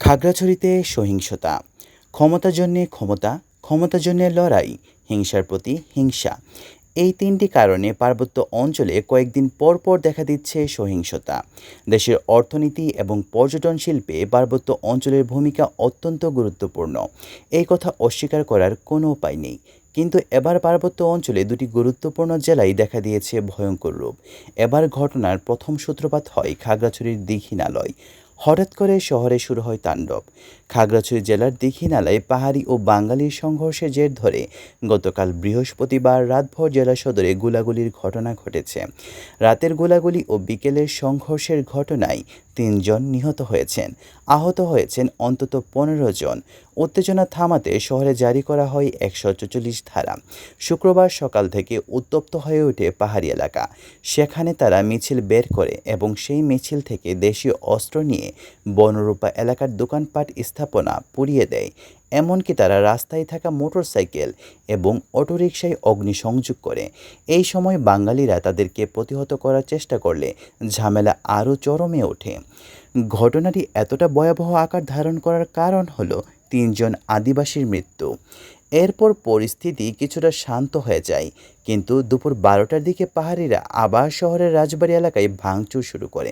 খাগড়াছড়িতে সহিংসতা, ক্ষমতার জন্যে ক্ষমতা, ক্ষমতার জন্যে লড়াই, হিংসার প্রতি হিংসা। এই তিনটি কারণে পার্বত্য অঞ্চলে কয়েকদিন পর পর দেখা দিচ্ছে সহিংসতা। দেশের অর্থনীতি এবং পর্যটন শিল্পে পার্বত্য অঞ্চলের ভূমিকা অত্যন্ত গুরুত্বপূর্ণ। এই কথা অস্বীকার করার কোনো উপায় নেই। কিন্তু এবার পার্বত্য অঞ্চলে দুটি গুরুত্বপূর্ণ জেলায় দেখা দিয়েছে ভয়ঙ্কর রূপ। এবার ঘটনার প্রথম সূত্রপাত হয় খাগড়াছড়ির দীঘিনালায়। হঠাৎ করে শহরে শুরু হয় তাণ্ডব। খাগড়াছড়ি জেলার দীঘিনালায় পাহাড়ি ও বাঙালির সংঘর্ষের জের ধরে গতকাল বৃহস্পতিবার রাতভর জেলা সদরে গোলাগুলির ঘটনা ঘটেছে। রাতের গোলাগুলি ও বিকেলের সংঘর্ষের ঘটনায় ৩ জন নিহত হয়েছেন, আহত হয়েছেন অন্তত ১৫ জন। উত্তেজনা থামাতে শহরে জারি করা হয় ১৪৪ ধারা। শুক্রবার সকাল থেকে উত্তপ্ত হয়ে ওঠে পাহাড়ি এলাকা। সেখানে তারা মিছিল বের করে এবং সেই মিছিল থেকে দেশীয় অস্ত্র নিয়ে বনরূপা এলাকার দোকানপাট স্থাপনা পুড়িয়ে দেয়। এমনকি তারা রাস্তায় থাকা মোটরসাইকেল এবং অটোরিকশায় অগ্নিসংযোগ করে। এই সময় বাঙালিরা তাদেরকে প্রতিহত করার চেষ্টা করলে ঝামেলা আরও চরমে ওঠে। ঘটনাটি এতটা ভয়াবহ আকার ধারণ করার কারণ হলো ৩ জন আদিবাসীর মৃত্যু। এরপর পরিস্থিতি কিছুটা শান্ত হয়ে যায়, কিন্তু দুপুর ১২টার দিকে পাহাড়িরা আবার শহরের রাজবাড়ী এলাকায় ভাঙচুর শুরু করে।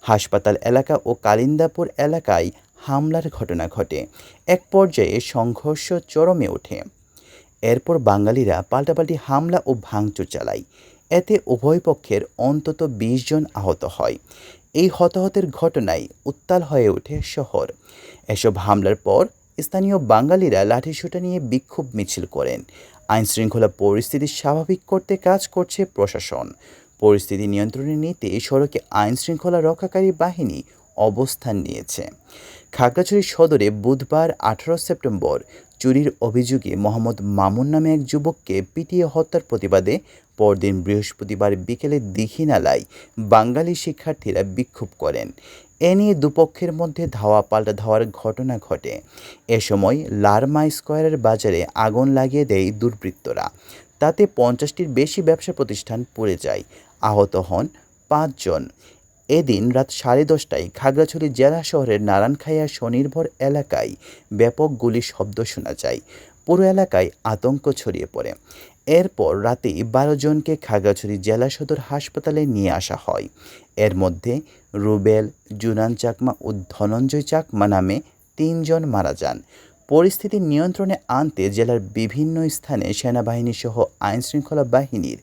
হাসপাতাল এলাকা ও কালিন্দাপুর এলাকায় হামলার ঘটনা ঘটে। এক পর্যায়ে সংঘর্ষ চরমে ওঠে। এরপর বাঙালিরা পাল্টাপাল্টি হামলা ও ভাঙচুর চালায়। এতে উভয় পক্ষের অন্তত ২০ জন আহত হয়। এই হতাহতের ঘটনায় উত্তাল হয়ে ওঠে শহর। এসব হামলার পর স্থানীয় বাঙালিরা লাঠিসোঁটা নিয়ে বিক্ষোভ মিছিল করেন। আইনশৃঙ্খলা পরিস্থিতি স্বাভাবিক করতে কাজ করছে প্রশাসন। পরিস্থিতি নিয়ন্ত্রণে নিতে সড়কে আইনশৃঙ্খলা রক্ষাকারী বাহিনী অবস্থান নিয়েছে। খাগড়াছড়ি সদরে বুধবার ১৮ সেপ্টেম্বর চুরির অভিযোগে মোহাম্মদ মামুন নামে এক যুবককে পিটিয়ে হত্যার প্রতিবাদে পরদিন বৃহস্পতিবার বিকেলে দীঘিনালায় বাঙালি শিক্ষার্থীরা বিক্ষোভ করেন। এ নিয়ে দুপক্ষের মধ্যে ধাওয়া পাল্টা ধাওয়ার ঘটনা ঘটে। এ সময় লারমা স্কয়ারের বাজারে আগুন লাগিয়ে দেয় দুর্বৃত্তরা। তাতে ৫০টির বেশি ব্যবসা প্রতিষ্ঠান পুড়ে যায়। আহত হন ৫ জন। এদিন রাত ১০:৩০টায় খাগড়াছড়ি জেলা শহরের নারায়ণখাইয়া স্বনির্ভর এলাকায় ব্যাপক গুলির শব্দ শোনা যায়। পুরো এলাকায় আতঙ্ক ছড়িয়ে পড়ে। এরপর রাতে ১২ জনকে খাগড়াছড়ি জেলা সদর হাসপাতালে নিয়ে আসা হয়। এর মধ্যে রুবেল, জুনান চাকমা ও ধনঞ্জয় চাকমা নামে ৩ জন মারা যান। পরিস্থিতি নিয়ন্ত্রণে আনতে জেলার বিভিন্ন স্থানে সেনাবাহিনীসহ আইনশৃঙ্খলা বাহিনীর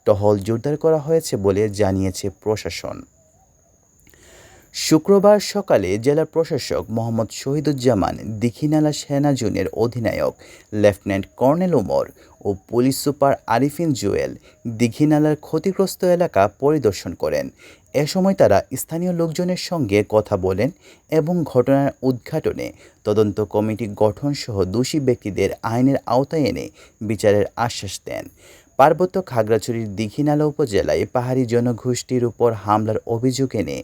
টহল জোরদার করা হয়েছে বলে জানিয়েছে প্রশাসন। শুক্রবার সকালে জেলা প্রশাসক মোহাম্মদ শহীদুজ্জামান, দীঘিনালা সেনা জোনের অধিনায়ক লেফটেন্যান্ট কর্নেল ওমর ও পুলিশ সুপার আরিফিন জুয়েল দীঘিনালার ক্ষতিগ্রস্ত এলাকা পরিদর্শন করেন। এ সময় তারা স্থানীয় লোকজনের সঙ্গে কথা বলেন এবং ঘটনার উদ্ঘাটনে তদন্ত কমিটি গঠনসহ দোষী ব্যক্তিদের আইনের আওতায় এনে বিচারের আশ্বাস দেন। পার্বত্য খাগড়াছড়ির দীঘিনালা উপজেলায় পাহাড়ি জনগোষ্ঠীর উপর হামলার অভিযোগ এনে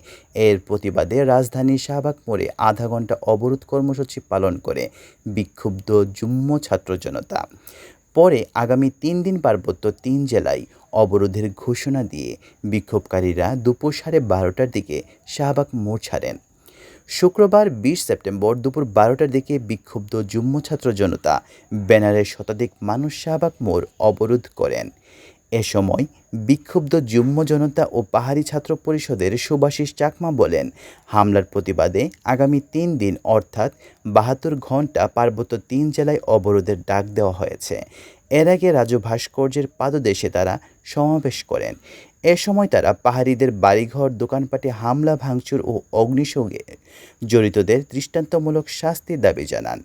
এর প্রতিবাদে রাজধানীর শাহবাগ মোড়ে আধা ঘণ্টা অবরোধ কর্মসূচি পালন করে বিক্ষুব্ধ যুগ্ম ছাত্র জনতা। পরে আগামী ৩ দিন পার্বত্য ৩ জেলায় অবরোধের ঘোষণা দিয়ে বিক্ষোভকারীরা দুপুর ১২:৩০টার দিকে শাহবাগ মোড় ছাড়েন। শুক্রবার ২০ সেপ্টেম্বর দুপুর ১২টার দিকে বিক্ষুব্ধ যুগ্ম ছাত্র জনতা ব্যানারের শতাধিক মানুষ শাহবাগ মোড় অবরোধ করেন। এ সময় বিক্ষুব্ধ যুগ্ম জনতা ও পাহাড়ি ছাত্র পরিষদের সুভাষিস চাকমা বলেন, হামলার প্রতিবাদে আগামী ৩ দিন অর্থাৎ ৭২ ঘণ্টা পার্বত্য ৩ জেলায় অবরোধের ডাক দেওয়া হয়েছে। এর আগে রাজু ভাস্কর্যের পাদদেশে তারা সমাবেশ করেন। এ সময় তারা পাহাড়িদের বাড়িঘর, দোকানপাটে হামলা, ভাঙচুর ও অগ্নিসংযোগে জড়িতদের দৃষ্টান্তমূলক শাস্তির দাবি জানান।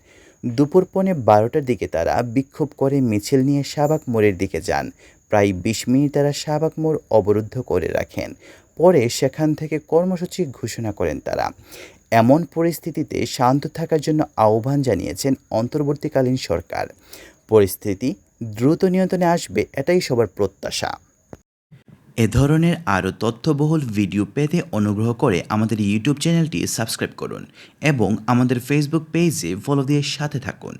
দুপুর ১:১২টার দিকে তারা বিক্ষোভ করে মিছিল নিয়ে শাহবাগ মোড়ের দিকে যান। প্রায় ২০ মিনিট তারা শাহবাগ মোড় অবরুদ্ধ করে রাখেন। পরে সেখান থেকে কর্মসূচি ঘোষণা করেন তারা। এমন পরিস্থিতিতে শান্ত থাকার জন্য আহ্বান জানিয়েছেন অন্তর্বর্তীকালীন সরকার। পরিস্থিতি দ্রুত নিয়ন্ত্রণে আসবে, এটাই সবার প্রত্যাশা। এ ধরনের আরও তথ্যবহুল ভিডিও পেতে অনুগ্রহ করে আমাদের ইউটিউব চ্যানেলটি সাবস্ক্রাইব করুন এবং আমাদের ফেসবুক পেজে ফলো দিয়ে সাথে থাকুন।